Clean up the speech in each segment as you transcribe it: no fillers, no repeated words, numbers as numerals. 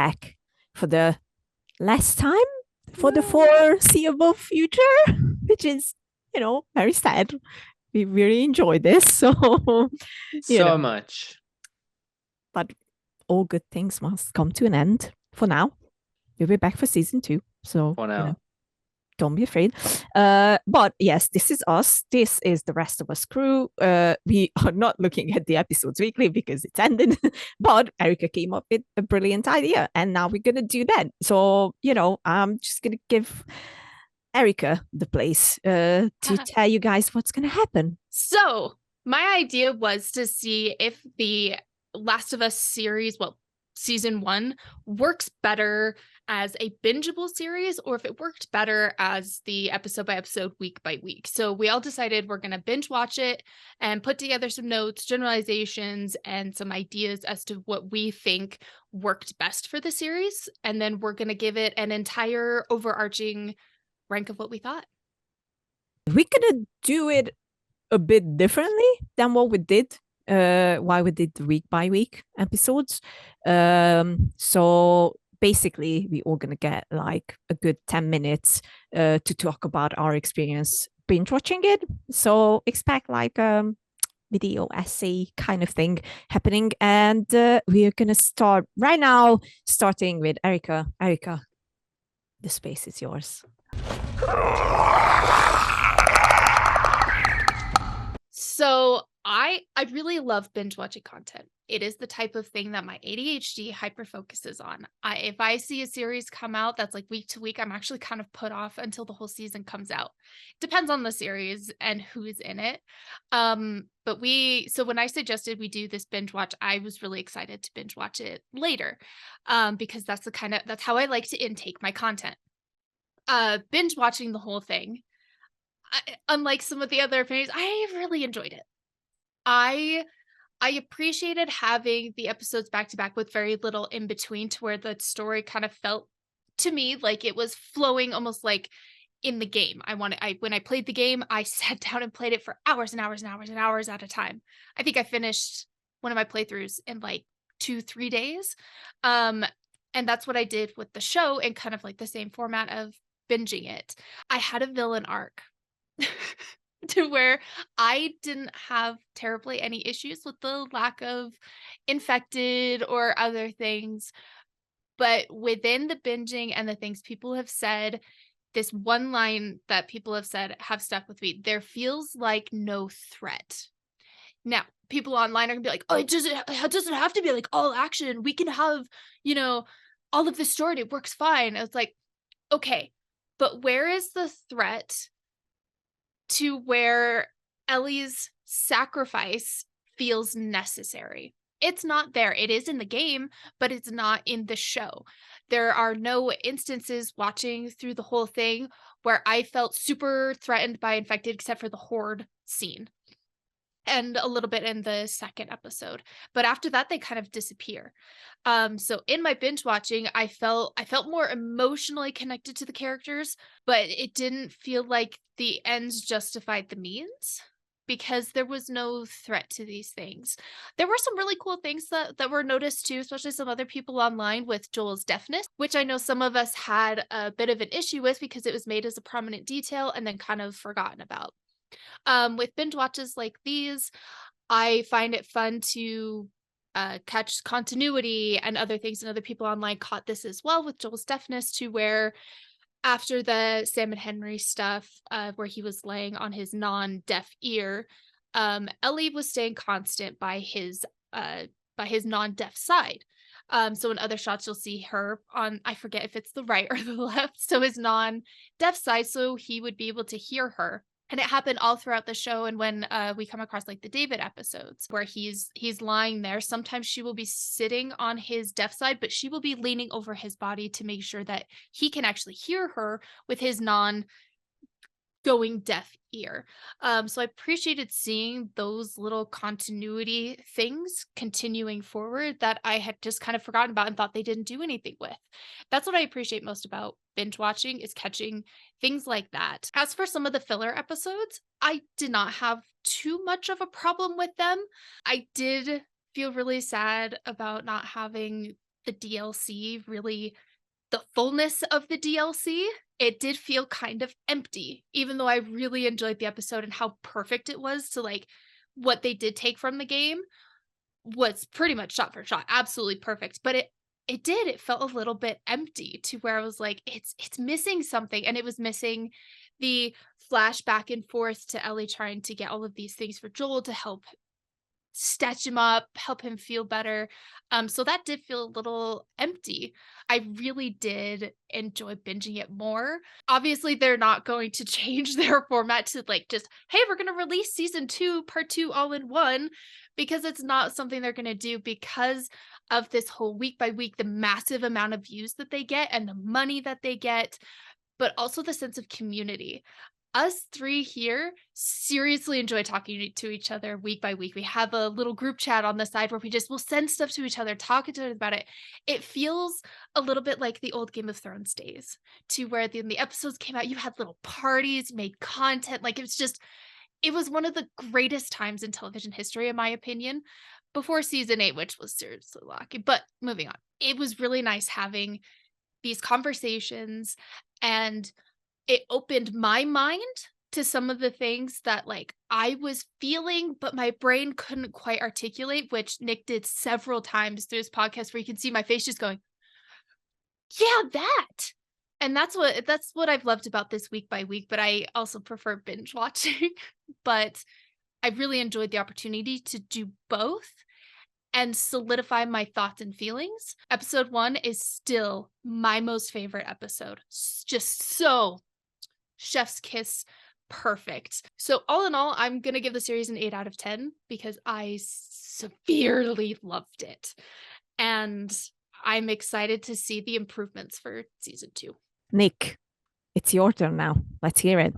back for the last time for the foreseeable future, which is, very sad. We really enjoyed this. So, so much. But all good things must come to an end for now. We'll be back for season 2. So, For now. Don't be afraid. But yes, this is us. This is the rest of us crew. We are not looking at the episodes weekly because it's ended. But Erika came up with a brilliant idea, and now we're gonna do that. So, I'm just gonna give Erika the place to tell you guys what's gonna happen. So my idea was to see if the Last of Us series, season 1, works better as a bingeable series, or if it worked better as the episode by episode, week by week. So we all decided we're going to binge watch it and put together some notes, generalizations, and some ideas as to what we think worked best for the series. And then we're going to give it an entire overarching rank of what we thought. We're going to do it a bit differently than what we did. Why we did the week by week episodes. So basically, we're all gonna get like a good 10 minutes to talk about our experience binge watching it. So expect like video essay kind of thing happening, and we're gonna start right now, starting with Erika. Erika, the space is yours. So I really love binge watching content. It is the type of thing that my ADHD hyper focuses on. If I see a series come out that's like week to week, I'm actually kind of put off until the whole season comes out. Depends on the series and who's in it. So when I suggested we do this binge watch, I was really excited to binge watch it later, because that's how I like to intake my content. Binge watching the whole thing, unlike some of the other opinions, I really enjoyed it. I appreciated having the episodes back to back with very little in between, to where the story kind of felt to me like it was flowing almost like in the game. When I played the game, I sat down and played it for hours and hours and hours and hours at a time. I think I finished one of my playthroughs in like 2-3 days. And that's what I did with the show, and kind of like the same format of binging it. I had a villain arc to where I didn't have terribly any issues with the lack of infected or other things. But within the binging and the things people have said, this one line that people have said have stuck with me. There feels like no threat. Now, people online are gonna be like, oh, it doesn't have to be like all action. We can have, all of the story. It works fine. It's like, okay, but where is the threat to where Ellie's sacrifice feels necessary? It's not there. It is in the game, but it's not in the show. There are no instances watching through the whole thing where I felt super threatened by infected, except for the horde scene and a little bit in the second episode. But after that, they kind of disappear. So in my binge watching, I felt more emotionally connected to the characters, but it didn't feel like the ends justified the means, because there was no threat to these things. There were some really cool things that were noticed too, especially some other people online, with Joel's deafness, which I know some of us had a bit of an issue with because it was made as a prominent detail and then kind of forgotten about. With binge watches like these, I find it fun to catch continuity and other things, and other people online caught this as well with Joel's deafness, to where after the Sam and Henry stuff, where he was laying on his non-deaf ear, Ellie was staying constant by his non-deaf side. So in other shots, you'll see her on, I forget if it's the right or the left, so his non-deaf side, so he would be able to hear her. And it happened all throughout the show. And when we come across like the David episodes where he's lying there, sometimes she will be sitting on his deaf side, but she will be leaning over his body to make sure that he can actually hear her with his non-going deaf ear. So I appreciated seeing those little continuity things continuing forward that I had just kind of forgotten about and thought they didn't do anything with. That's what I appreciate most about binge watching, is catching things like that. As for some of the filler episodes, I did not have too much of a problem with them. I did feel really sad about not having the DLC really, the fullness of the DLC, it did feel kind of empty, even though I really enjoyed the episode and how perfect it was to like what they did take from the game was pretty much shot for shot, absolutely perfect. But it felt a little bit empty to where I was like, it's missing something. And it was missing the flash back and forth to Ellie trying to get all of these things for Joel to help stitch him up, help him feel better. So that did feel a little empty. I really did enjoy binging it more. Obviously, they're not going to change their format to like just, hey, we're going to release season 2, part 2 all in one, because it's not something they're going to do because of this whole week by week, the massive amount of views that they get and the money that they get, but also the sense of community. Us three here seriously enjoy talking to each other week by week. We have a little group chat on the side where we just will send stuff to each other, talk to each other about it. It feels a little bit like the old Game of Thrones days, to where when the episodes came out, you had little parties, made content. Like it was one of the greatest times in television history, in my opinion, before season 8, which was seriously lucky. But moving on, it was really nice having these conversations, and it opened my mind to some of the things that like I was feeling, but my brain couldn't quite articulate, which Nick did several times through his podcast, where you can see my face just going, yeah, that. And that's what I've loved about this week by week, but I also prefer binge watching. But I really enjoyed the opportunity to do both and solidify my thoughts and feelings. Episode 1 is still my most favorite episode. Just so chef's kiss perfect. So all in all, I'm going to give the series an 8 out of 10 because I severely loved it. And I'm excited to see the improvements for season 2. Nick, it's your turn now. Let's hear it.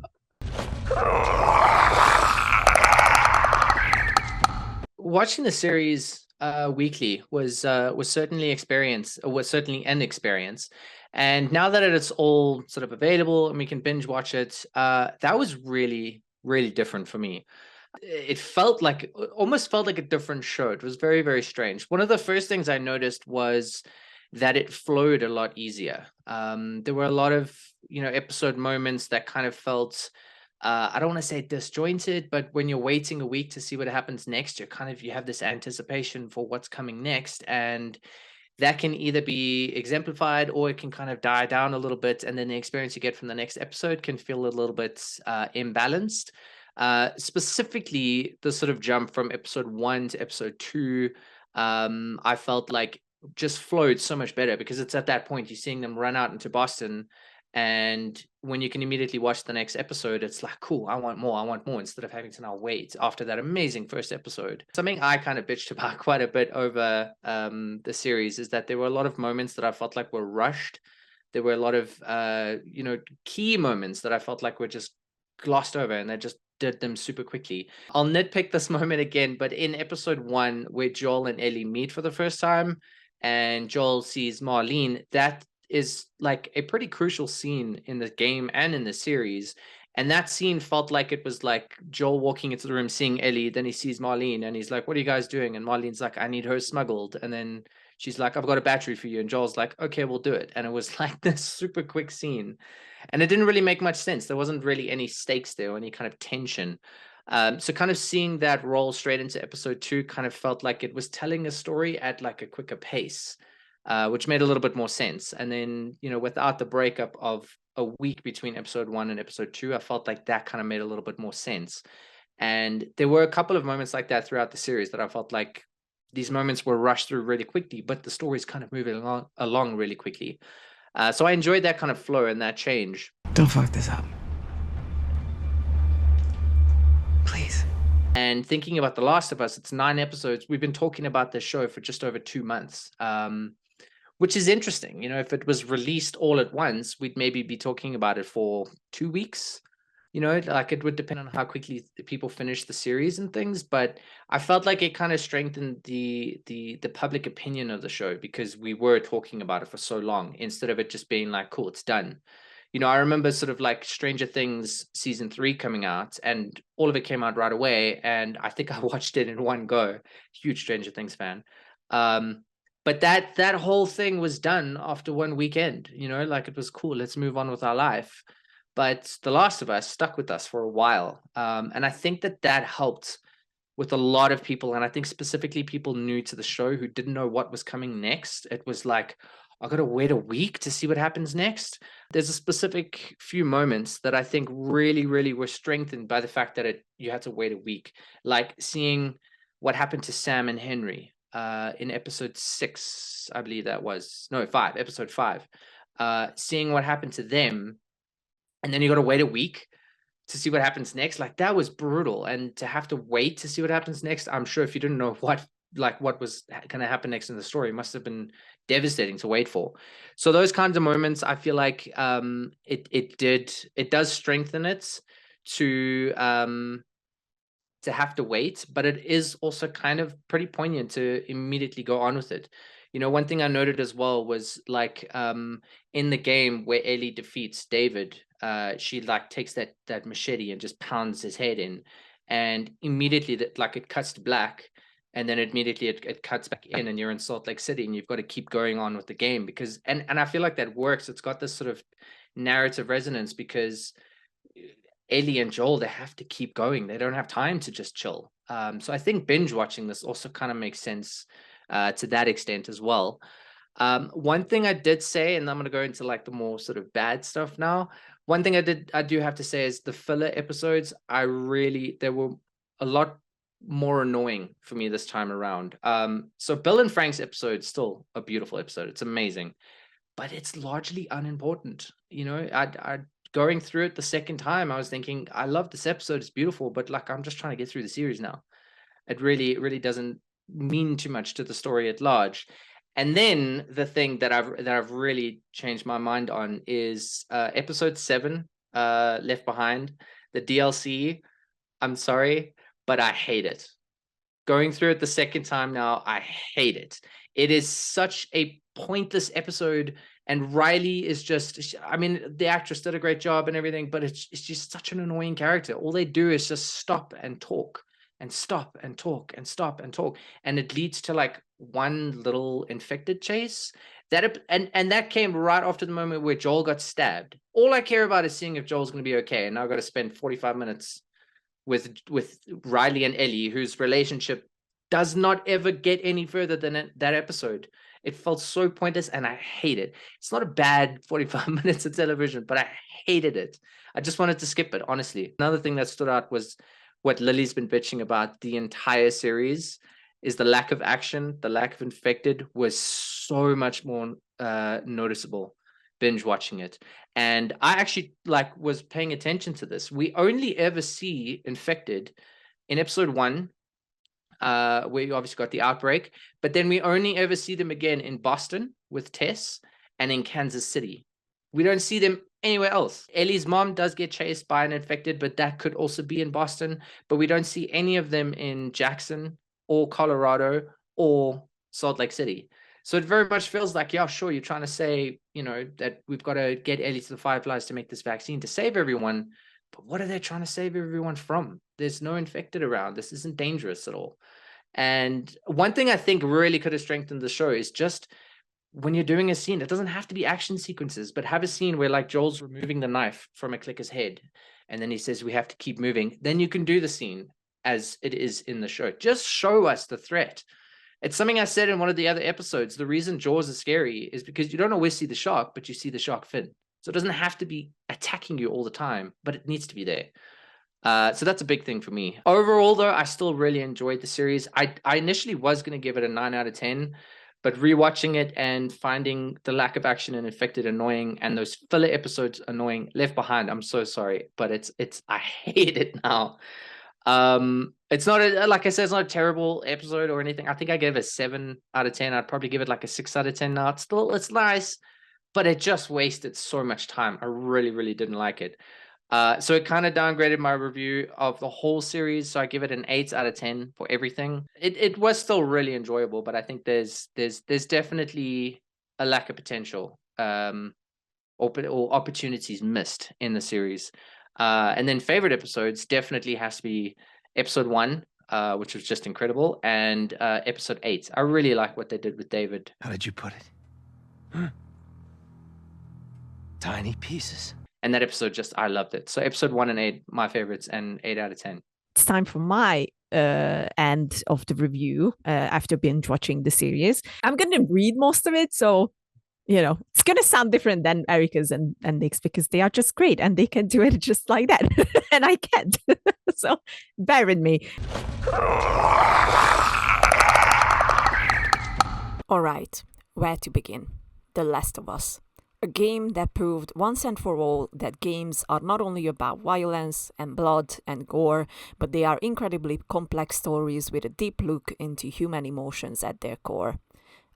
Watching the series weekly was certainly an experience. And now that it's all sort of available and we can binge watch it, that was really, really different for me. It almost felt like a different show. It was very, very strange. One of the first things I noticed was that it flowed a lot easier. There were a lot of, episode moments that kind of felt, I don't want to say disjointed, but when you're waiting a week to see what happens next, you have this anticipation for what's coming next. And that can either be exemplified or it can kind of die down a little bit. And then the experience you get from the next episode can feel a little bit imbalanced. Specifically, the sort of jump from episode 1 to episode 2, I felt like just flowed so much better, because it's at that point you're seeing them run out into Boston, and when you can immediately watch the next episode, it's like, cool, I want more, instead of having to now wait after that amazing first episode. Something I kind of bitched about quite a bit over the series is that there were a lot of moments that I felt like were rushed. There were a lot of key moments that I felt like were just glossed over, and they just did them super quickly. I'll nitpick this moment again, but in episode 1, where Joel and Ellie meet for the first time and Joel sees Marlene, that is like a pretty crucial scene in the game and in the series. And that scene felt like it was like Joel walking into the room, seeing Ellie, then he sees Marlene and he's like, what are you guys doing? And Marlene's like, I need her smuggled. And then she's like, I've got a battery for you. And Joel's like, okay, we'll do it. And it was like this super quick scene. And it didn't really make much sense. There wasn't really any stakes there or any kind of tension. So kind of seeing that roll straight into episode 2 kind of felt like it was telling a story at like a quicker pace, which made a little bit more sense. And then, without the breakup of a week between episode 1 and episode 2, I felt like that kind of made a little bit more sense. And there were a couple of moments like that throughout the series that I felt like these moments were rushed through really quickly, but the story's kind of moving along really quickly. So I enjoyed that kind of flow and that change. Don't fuck this up. Please. And thinking about The Last of Us, it's 9 episodes. We've been talking about this show for just over 2 months, which is interesting. If it was released all at once, we'd maybe be talking about it for 2 weeks. Like it would depend on how quickly people finish the series and things. But I felt like it kind of strengthened the public opinion of the show, because we were talking about it for so long, instead of it just being like, cool, it's done. I remember sort of like Stranger Things season 3 coming out, and all of it came out right away. And I think I watched it in one go. Huge Stranger Things fan. But But that whole thing was done after one weekend, like it was cool. Let's move on with our life. But The Last of Us stuck with us for a while. And I think that helped with a lot of people. And I think specifically people new to the show who didn't know what was coming next. It was like, I got to wait a week to see what happens next. There's a specific few moments that I think really, really were strengthened by the fact that you had to wait a week. Like seeing what happened to Sam and Henry in episode 6, I believe that was. No, 5, episode 5. Seeing what happened to them, and then you got to wait a week to see what happens next. Like that was brutal. And to have to wait to see what happens next, I'm sure if you didn't know what was going to happen next in the story, it must have been devastating to wait for. So those kinds of moments, I feel like it does strengthen it to have to wait, but it is also kind of pretty poignant to immediately go on with it. One thing I noted as well was like in the game where Ellie defeats David, she like takes that machete and just pounds his head in, and immediately it cuts to black, and then immediately it cuts back in, and you're in Salt Lake City, and you've got to keep going on with the game because and I feel like that works. It's got this sort of narrative resonance because Ellie and Joel, they have to keep going. They don't have time to just chill. So I think binge watching this also kind of makes sense to that extent as well. One thing I did say, and I'm going to go into like the more sort of bad stuff now. One thing I do have to say is the filler episodes, they were a lot more annoying for me this time around. So Bill and Frank's episode is still a beautiful episode. It's amazing, but it's largely unimportant. I going through it the second time, I was thinking, I love this episode, it's beautiful, but like I'm just trying to get through the series now. It really doesn't mean too much to the story at large. And then the thing that I've really changed my mind on is episode 7, Left Behind, the DLC. I'm sorry, but I hate it. Going through it the second time now, I hate it. It is such a pointless episode, and Riley is just, I mean, the actress did a great job and everything, but it's just such an annoying character. All they do is just stop and talk and stop and talk and stop and talk, and it leads to like one little infected chase and that came right after the moment where Joel got stabbed. All I care about is seeing if Joel's going to be okay, and now I've got to spend 45 minutes with Riley and Ellie, whose relationship does not ever get any further than that episode. It felt so pointless, and I hate it. It's not a bad 45 minutes of television, but I hated it. I just wanted to skip it, honestly. Another thing that stood out was what Lily's been bitching about the entire series is the lack of action. The lack of infected was so much more noticeable binge watching it. And I actually was paying attention to this. We only ever see infected in episode 1, where you obviously got the outbreak, but then we only ever see them again in Boston with Tess and in Kansas City. We don't see them anywhere else. Ellie's mom does get chased by an infected, but that could also be in Boston, but we don't see any of them in Jackson or Colorado or Salt Lake City. So it very much feels like, yeah, sure, you're trying to say, that we've got to get Ellie to the Fireflies to make this vaccine to save everyone. But what are they trying to save everyone from? There's no infected around. This isn't dangerous at all. And one thing I think really could have strengthened the show is just when you're doing a scene, it doesn't have to be action sequences, but have a scene where like Joel's removing the knife from a clicker's head, and then he says, we have to keep moving. Then you can do the scene as it is in the show. Just show us the threat. It's something I said in one of the other episodes. The reason Jaws is scary is because you don't always see the shark, but you see the shark fin. So it doesn't have to be attacking you all the time, but it needs to be there. So that's a big thing for me. Overall, though, I still really enjoyed the series. I initially was going to give it a 9 out of 10, but rewatching it and finding the lack of action and infected annoying, and those filler episodes annoying. Left Behind, I'm so sorry, but it's I hate it now. It's not like I said, it's not a terrible episode or anything. I think I gave it a 7 out of 10. I'd probably give it like a 6 out of 10 now. It's nice, but it just wasted so much time. I really didn't like it. So it kind of downgraded my review of the whole series. So I give it an 8 out of 10 for everything. It was still really enjoyable, but I think there's definitely a lack of potential, or opportunities missed in the series. And then favorite episodes definitely has to be episode 1, which was just incredible, and episode 8. I really like what they did with David. How did you put it? Huh? Tiny pieces. And that episode, I loved it. So episode 1 and 8, my favorites, and 8 out of 10. It's time for my end of the review after binge watching the series. I'm going to read most of it, so it's going to sound different than Erika's and Nick's because they are just great and they can do it just like that. And I can't. So bear with me. All right, where to begin? The Last of Us. A game that proved once and for all that games are not only about violence and blood and gore, but they are incredibly complex stories with a deep look into human emotions at their core.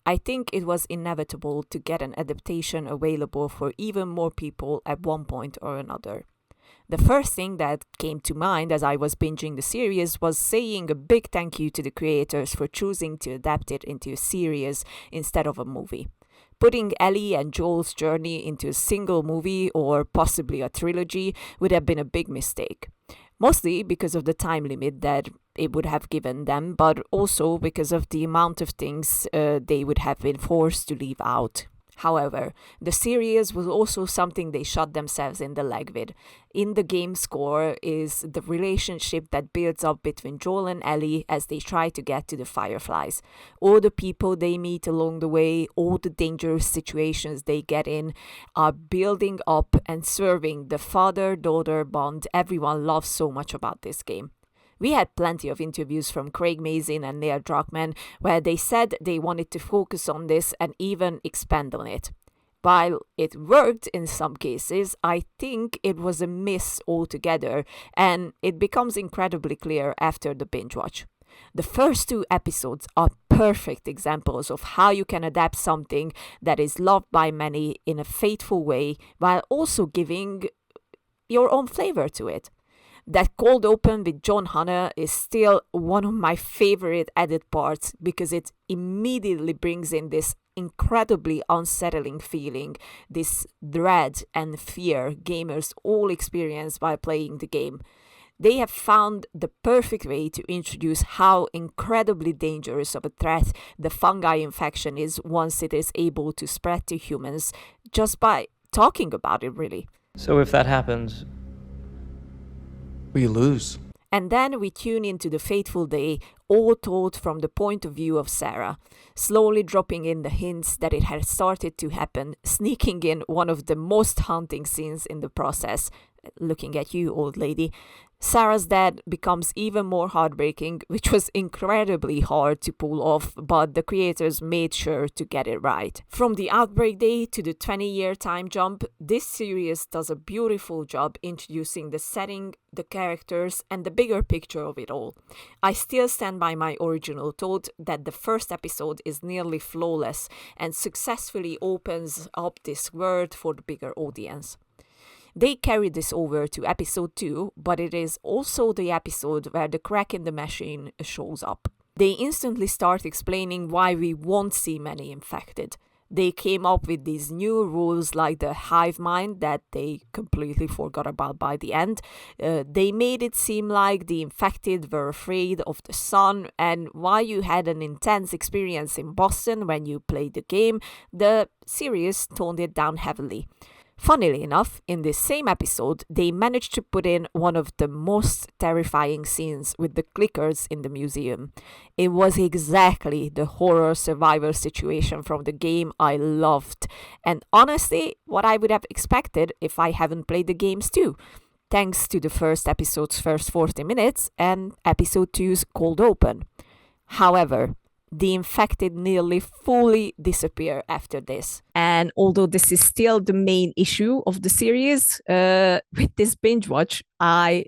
I think it was inevitable to get an adaptation available for even more people at one point or another. The first thing that came to mind as I was binging the series was saying a big thank you to the creators for choosing to adapt it into a series instead of a movie. Putting Ellie and Joel's journey into a single movie or possibly a trilogy would have been a big mistake. Mostly because of the time limit that it would have given them, but also because of the amount of things they would have been forced to leave out. However, the series was also something they shot themselves in the leg with. In the game's core is the relationship that builds up between Joel and Ellie as they try to get to the Fireflies. All the people they meet along the way, all the dangerous situations they get in are building up and serving the father-daughter bond everyone loves so much about this game. We had plenty of interviews from Craig Mazin and Neil Druckmann where they said they wanted to focus on this and even expand on it. While it worked in some cases, I think it was a miss altogether, and it becomes incredibly clear after the binge watch. The first 2 episodes are perfect examples of how you can adapt something that is loved by many in a faithful way while also giving your own flavor to it. That cold open with John Hannah is still one of my favorite added parts because it immediately brings in this incredibly unsettling feeling, this dread and fear gamers all experience while playing the game. They have found the perfect way to introduce how incredibly dangerous of a threat the fungi infection is once it is able to spread to humans just by talking about it, really. So if that happens, we lose. And then we tune into the fateful day, all told from the point of view of Sarah, slowly dropping in the hints that it had started to happen, sneaking in one of the most haunting scenes in the process. Looking at you, old lady. Sarah's death becomes even more heartbreaking, which was incredibly hard to pull off, but the creators made sure to get it right. From the outbreak day to the 20-year time jump, this series does a beautiful job introducing the setting, the characters, and the bigger picture of it all. I still stand by my original thought that the first episode is nearly flawless and successfully opens up this world for the bigger audience. They carried this over to episode 2, but it is also the episode where the crack in the machine shows up. They instantly start explaining why we won't see many infected. They came up with these new rules like the hive mind that they completely forgot about by the end. They made it seem like the infected were afraid of the sun, and while you had an intense experience in Boston when you played the game, the series toned it down heavily. Funnily enough, in this same episode, they managed to put in one of the most terrifying scenes with the clickers in the museum. It was exactly the horror survival situation from the game I loved, and honestly, what I would have expected if I haven't played the games too, thanks to the first episode's first 40 minutes and episode 2's cold open. However, the infected nearly fully disappear after this. And although this is still the main issue of the series, with this binge watch, I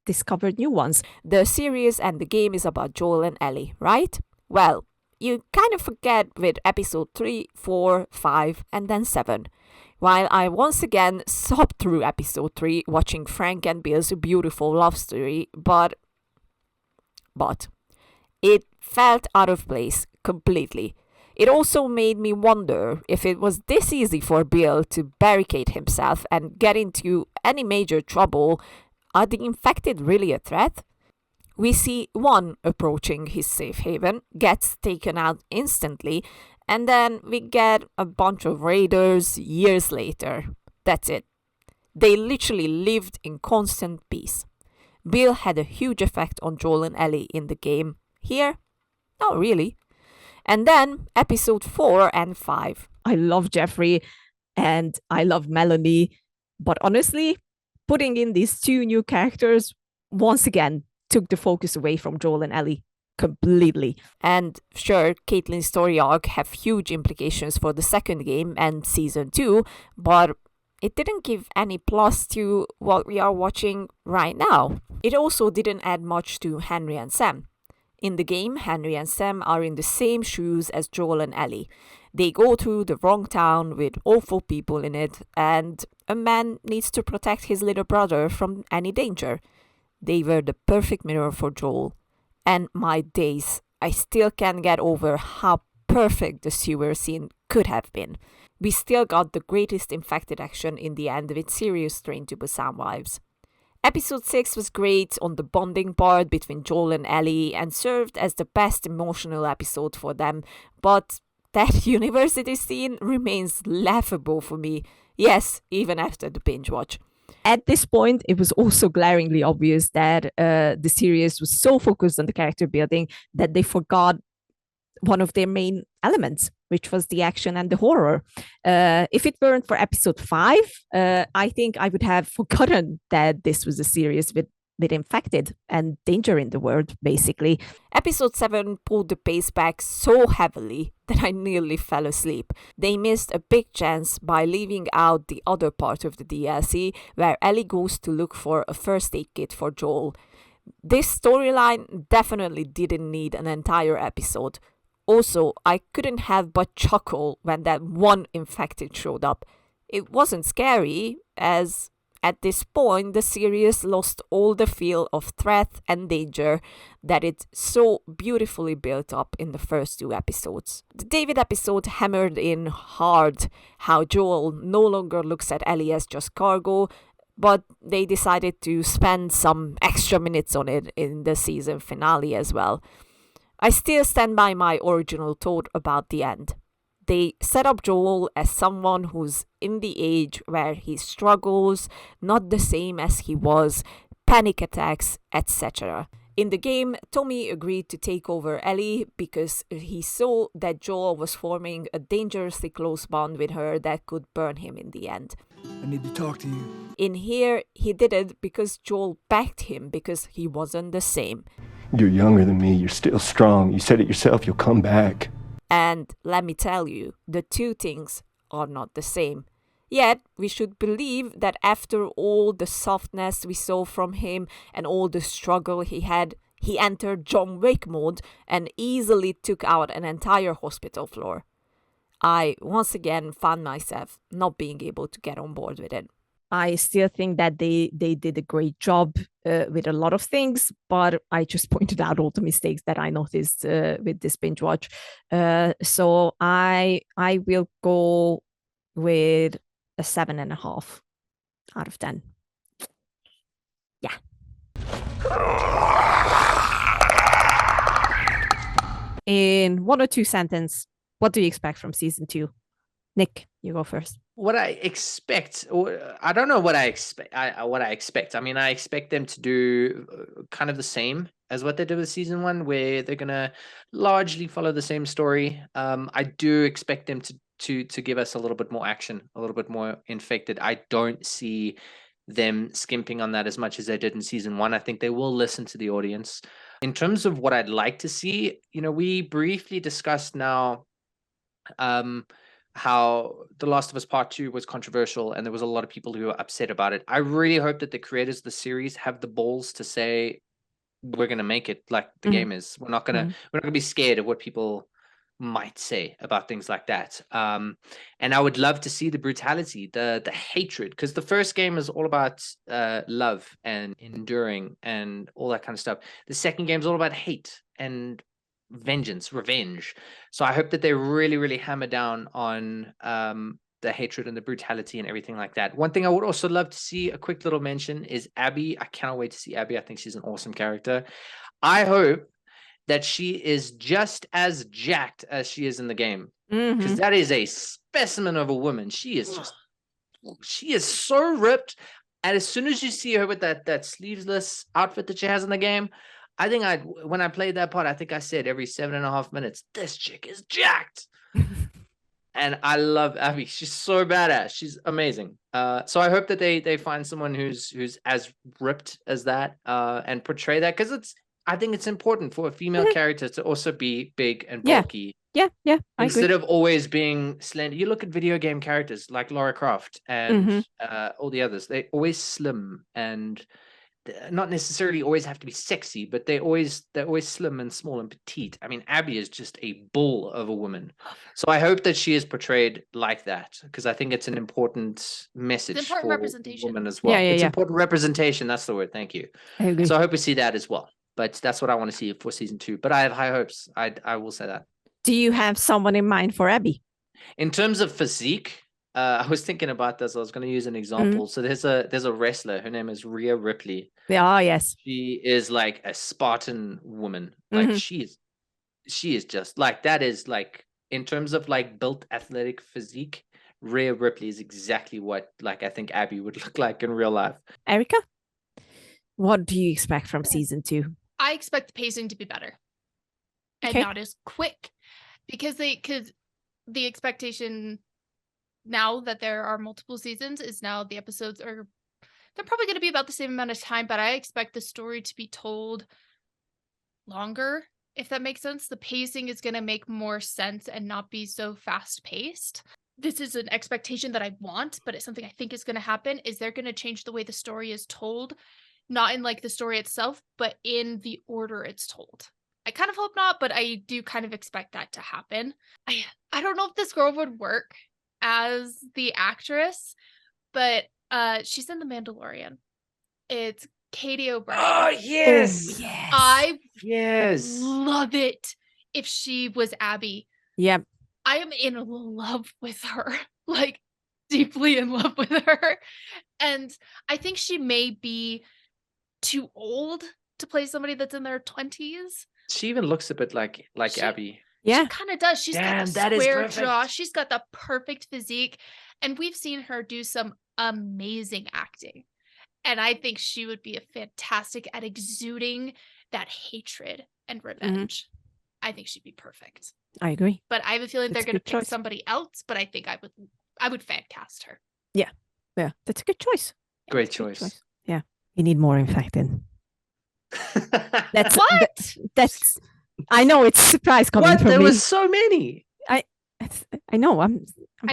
discovered new ones. The series and the game is about Joel and Ellie, right? Well, you kind of forget with episode 3, 4, 5, and then 7. While I once again sobbed through episode 3 watching Frank and Bill's beautiful love story, but it felt out of place completely. It also made me wonder if it was this easy for Bill to barricade himself and get into any major trouble. Are the infected really a threat? We see one approaching his safe haven, gets taken out instantly, and then we get a bunch of raiders years later. That's it. They literally lived in constant peace. Bill had a huge effect on Joel and Ellie in the game. Here, not really. And then episode 4 and 5. I love Jeffrey and I love Melanie, but honestly, putting in these two new characters once again took the focus away from Joel and Ellie completely. And sure, Caitlyn's story arc have huge implications for the second game and season 2, but it didn't give any plus to what we are watching right now. It also didn't add much to Henry and Sam. In the game, Henry and Sam are in the same shoes as Joel and Ellie. They go through the wrong town with awful people in it, and a man needs to protect his little brother from any danger. They were the perfect mirror for Joel. And my days, I still can't get over how perfect the sewer scene could have been. We still got the greatest infected action in the end with serious Train to Busan vibes. Episode 6 was great on the bonding part between Joel and Ellie and served as the best emotional episode for them, but that university scene remains laughable for me. Yes, even after the binge watch. At this point, it was also glaringly obvious that the series was so focused on the character building that they forgot one of their main elements, which was the action and the horror. If it weren't for episode 5, I think I would have forgotten that this was a series with infected and danger in the world, basically. Episode 7 pulled the pace back so heavily that I nearly fell asleep. They missed a big chance by leaving out the other part of the DLC, where Ellie goes to look for a first aid kit for Joel. This storyline definitely didn't need an entire episode. Also, I couldn't have but chuckle when that one infected showed up. It wasn't scary, as at this point the series lost all the feel of threat and danger that it so beautifully built up in the first 2 episodes. The David episode hammered in hard how Joel no longer looks at Ellie as just cargo, but they decided to spend some extra minutes on it in the season finale as well. I still stand by my original thought about the end. They set up Joel as someone who's in the age where he struggles, not the same as he was, panic attacks, etc. In the game, Tommy agreed to take over Ellie because he saw that Joel was forming a dangerously close bond with her that could burn him in the end. I need to talk to you. In here, he did it because Joel backed him because he wasn't the same. You're younger than me. You're still strong. You said it yourself. You'll come back. And let me tell you, the two things are not the same. Yet, we should believe that after all the softness we saw from him and all the struggle he had, he entered John Wick mode and easily took out an entire hospital floor. I once again found myself not being able to get on board with it. I still think that they did a great job with a lot of things, but I just pointed out all the mistakes that I noticed with this binge watch. So I will go with a 7.5 out of 10. Yeah. In 1 or 2 sentences, what do you expect from season 2? Nick, you go first. What I expect, or I don't know what I expect. What I expect. I mean, I expect them to do kind of the same as what they did with season 1, where they're gonna largely follow the same story. I do expect them to give us a little bit more action, a little bit more infected. I don't see them skimping on that as much as they did in season 1. I think they will listen to the audience. In terms of what I'd like to see, we briefly discussed now how The Last of Us Part 2 was controversial and there was a lot of people who were upset about it. I really hope that the creators of the series have the balls to say, we're going to make it like the game is. We're not going to be scared of what people might say about things like that. And I would love to see the brutality, the hatred, because the first game is all about love and enduring and all that kind of stuff. The second game is all about hate and revenge. So I hope that they really, really hammer down on the hatred and the brutality and everything like that. One thing I would also love to see, a quick little mention, is Abby. I cannot wait to see Abby. I think she's an awesome character. I hope that she is just as jacked as she is in the game, because that is a specimen of a woman. She is so ripped. And as soon as you see her with that sleeveless outfit that she has in the game, I think when I played that part, I think I said every 7.5 minutes, this chick is jacked. And I love Abby. She's so badass. She's amazing. So I hope that they find someone who's as ripped as that, and portray that, because I think it's important for a female character to also be big and bulky. Yeah, I Instead agree. of always being slender. You look at video game characters like Lara Croft and all the others. They always slim and not necessarily always have to be sexy, but they're always slim and small and petite. I mean, Abby is just a bull of a woman. So I hope that she is portrayed like that, because I think it's an important message important for representation. women as well. Yeah, It's important representation. That's the word. Thank you. I agree. So I hope we see that as well. But that's what I want to see for season 2. But I have high hopes. I will say that. Do you have someone in mind for Abby? In terms of physique, I was thinking about this. I was going to use an example. So there's a wrestler. Her name is Rhea Ripley. Yeah, yes. She is like a Spartan woman. Like she is just like, that is like, in terms of like built athletic physique, Rhea Ripley is exactly what like I think Abby would look like in real life. Erika, what do you expect from season 2? I expect the pacing to be better and not as quick, because the expectation now that there are multiple seasons is now the episodes they're probably going to be about the same amount of time, but I expect the story to be told longer, if that makes sense. The pacing is going to make more sense and not be so fast paced. This is an expectation that I want, but it's something I think is going to happen. Is they're going to change the way the story is told, not in like the story itself, but in the order it's told. I kind of hope not, but I do kind of expect that to happen. I don't know if this girl would work as the actress, but she's in The Mandalorian. It's Katie O'Brien. Oh, yes. I Yes. love it if she was Abby. Yep. I am in love with her, like deeply in love with her. And I think she may be too old to play somebody that's in their 20s. She even looks a bit like Abby. Yeah. She kind of does. She's got the that is square perfect. jaw. She's got the perfect physique. And we've seen her do some amazing acting. And I think she would be fantastic at exuding that hatred and revenge. I think she'd be perfect. I agree. But I have a feeling That's they're going to a good pick choice. somebody else. But I think I would fan cast her. Yeah, that's a good choice. Great That's a good choice. Yeah, you need more infected. That's What? that's. I know it's a surprise coming What? from There me. was so many. I know. I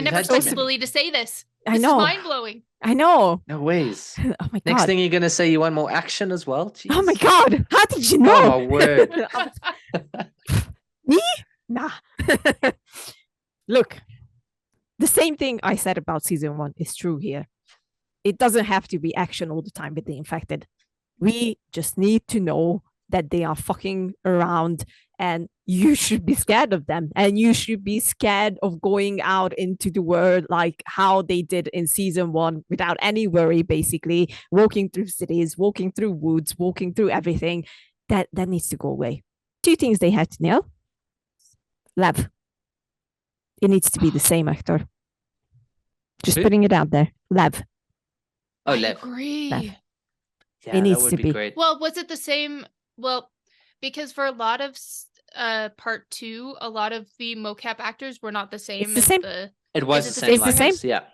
never had so expected many. Billy to say this. I This know. is mind-blowing. I know. No ways. Oh my Next god. thing you're gonna say you want more action as well? Jeez. Oh my god. How did you Oh know? my word. Me? Nah. Look, the same thing I said about season 1 is true here. It doesn't have to be action all the time with the infected. We just need to know that they are fucking around, and you should be scared of them, and you should be scared of going out into the world like how they did in season 1 without any worry, basically walking through cities, walking through woods, walking through everything. That needs to go away. 2 things they had to nail. Lev. It needs to be the same actor. Just Who? putting it out there. Lev. Oh, I Lev. agree. Lev. Yeah, It needs that would to be be. great. Well, was it the same? Well, because for a lot of part 2, a lot of the mocap actors were not the same the as same. the. It was Is the it same. the same? likeness, Yeah.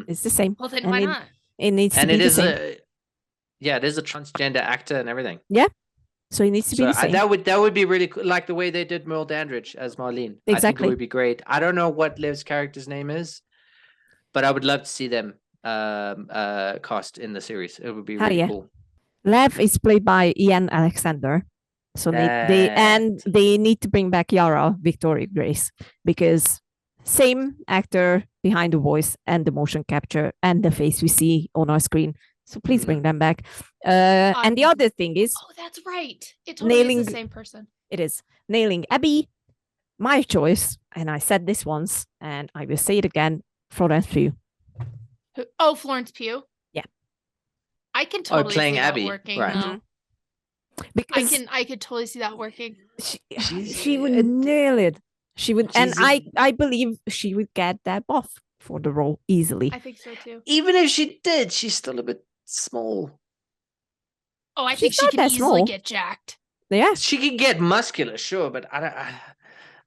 It's the same. Well, then And why it- not? It needs to And be it the is same. it is a transgender actor and everything. So it needs to be So the same. that would be really cool, like the way they did Merle Dandridge as Marlene. I think Exactly. it would be great. I don't know what Liv's character's name is, but I would love to see them cast in the series. It would be Hell really yeah. cool. Lev is played by Ian Alexander. So they need to bring back Yara Victoria Grace, because same actor behind the voice and the motion capture and the face we see on our screen. So please bring them back. And the other thing is, Oh, that's right. It totally is Nailing- the same person. it is nailing Abby. My choice, and I said this once, and I will say it again, Florence Pugh. Oh, Florence Pugh. Yeah. I can totally playing see that Abby, working. right. Though. because I could totally see that working. she would nail it. She would, and I believe she would get that buff for the role easily. I think so too. Even if she did, she's still a bit small. Oh, I She's think she not can that easily small. get jacked. Yeah. She can get muscular, sure, but I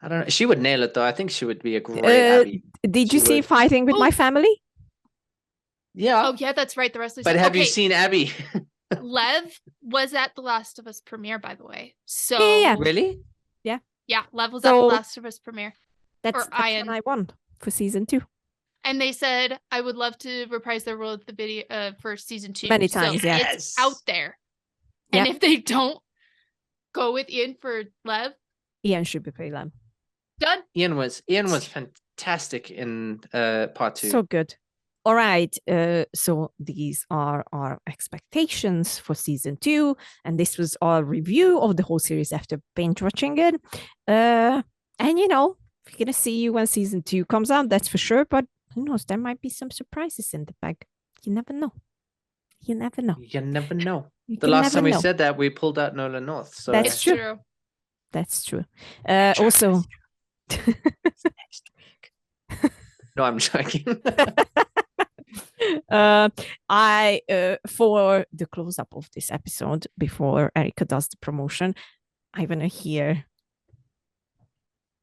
don't know. She would nail it though. I think she would be a great Abby. Did you She see would. Fighting with My Family? Yeah. Oh yeah, that's right. The rest of But have you seen Abby? Lev was at the Last of Us premiere, by the way. So Yeah. Really? yeah, Lev was at the Last of Us premiere. That's what I want for season 2. And they said I would love to reprise their role at the video for season 2. Many times, so yeah. It's out there. And if they don't go with Ian for Lev, Ian should be playing Lev. Done. Ian was fantastic in part 2. So good. All right. So these are our expectations for season 2, and this was our review of the whole series after binge watching it. And we're gonna see you when season 2 comes out. That's for sure. But who knows? There might be some surprises in the bag. You never know. You never know. You never know. You The can last never time we know. said that, we pulled out Nolan North. So That's true. That's true. Also. No, I'm joking. I for the close-up of this episode, before Erika does the promotion, I want to hear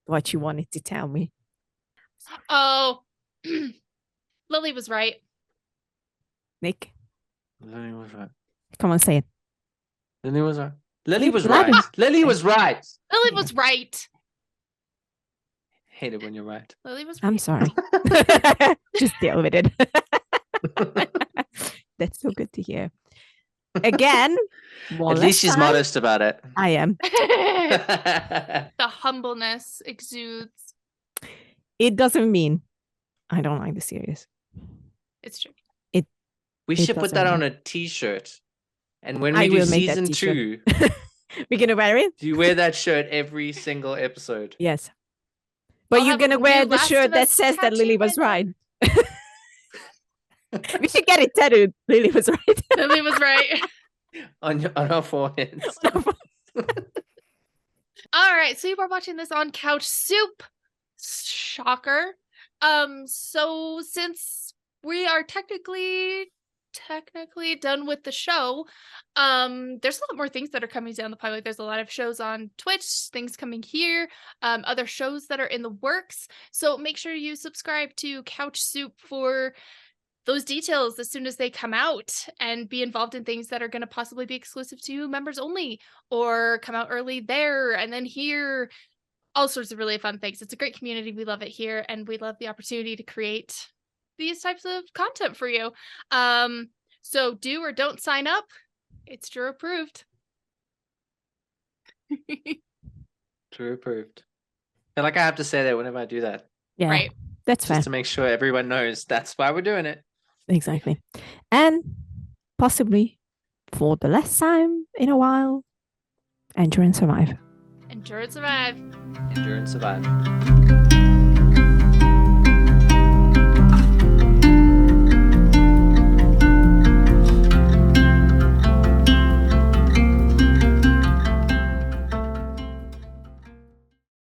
what you wanted to tell me. Oh, Lily was right. Nick, Lily was right. come on, say it. Lily was right. Lily was right. Lily was right. Lily was right. Hate it when you're right. Lily was right. I'm sorry. Just deal with it. That's so good to hear. Again, at least she's modest about it. I am. The humbleness exudes. It doesn't mean I don't like the series. It's true. We should put that on a t-shirt. And when we do season 2, we're gonna wear it. Do you wear that shirt every single episode? Yes. But you're gonna wear the shirt that says that Lily was right. We should get it tattooed. Lily was right. Lily was right. on our foreheads. All right, so you are watching this on CouchSoup. Shocker. So since we are technically done with the show, there's a lot more things that are coming down the pipe. Like there's a lot of shows on Twitch, things coming here, other shows that are in the works. So make sure you subscribe to CouchSoup for those details as soon as they come out, and be involved in things that are going to possibly be exclusive to members only, or come out early there and then here. All sorts of really fun things. It's a great community. We love it here, and we love the opportunity to create these types of content for you. So do or don't sign up. It's Drew approved. Drew approved. I feel like I have to say that whenever I do that. Yeah, right. That's fair. Just to make sure everyone knows that's why we're doing it. Exactly. And possibly for the last time in a while, Endure and Survive. Endure and survive. Endure and survive.